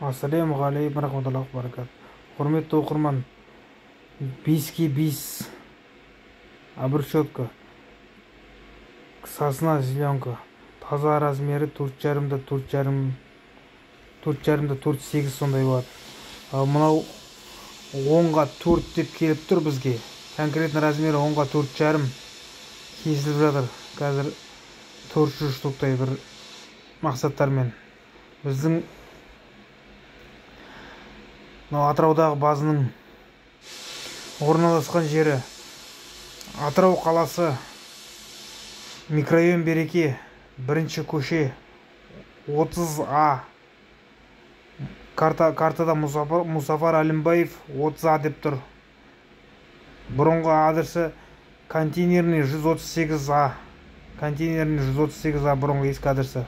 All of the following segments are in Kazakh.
Ассалаумағалейкум рахматуллахи ва баракатух. Құрметті оқырман, 5-ке 5 обручетка, сосна зеленка, таза размері 4,5-да 4,5, 4,5-да 4,8 сондай болады. Ал мынау 10-ға 4 деп келіп тұр бізге. Конкретно размері 10-ға 4,5 кесіліп жатыр. Қазір 400 штуктай бір мақсаттармен. Біздің Атыраудағы базының орналасқан жері Атырау қаласы, микрорайон Береке, 1-ші көше 30А. Картада Мұсафар Әлімбаев 30А деп тұр. Бұрынғы адресі контейнерный 138А. Контейнерный 138А бұрынғы ескі адресі.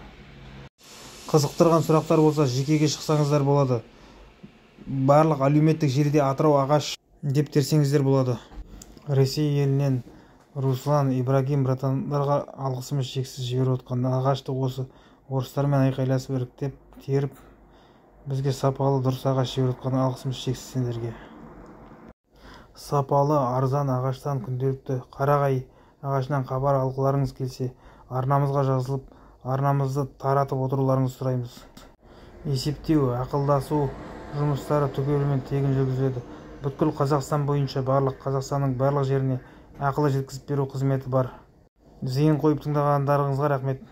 Қызықтырған сұрақтар болса, жекеге шықсаңыздар болады. Барлық әлеуметтік желіде Атырау ағаш деп терсеңіздер болады. Ресей елінен Руслан Ибрагим братандарға алғысымыз шексіз жіберіп отқан. Ағашты осы орыстармен айқайласып іріктеп теріп, бізге сапалы дұрыс ағаш жіберіп отқан. Алғысымыз шексіз сендерге. Сапалы, арзан ағаштан, күнделікті қарағай ағашынан хабар алғыларыңыз келсе, арнамызға жазылып, арнамызды таратып отыруларыңызды сұраймыз. Есептеу, ақылдасу жұмыстары түгелімен тегін жүргізіледі. Бүткіл Қазақстан бойынша Қазақстанның барлық жеріне ақылы жеткізіп беру қызметі бар. Зейін қойып тыңдағандарыңызға рахмет.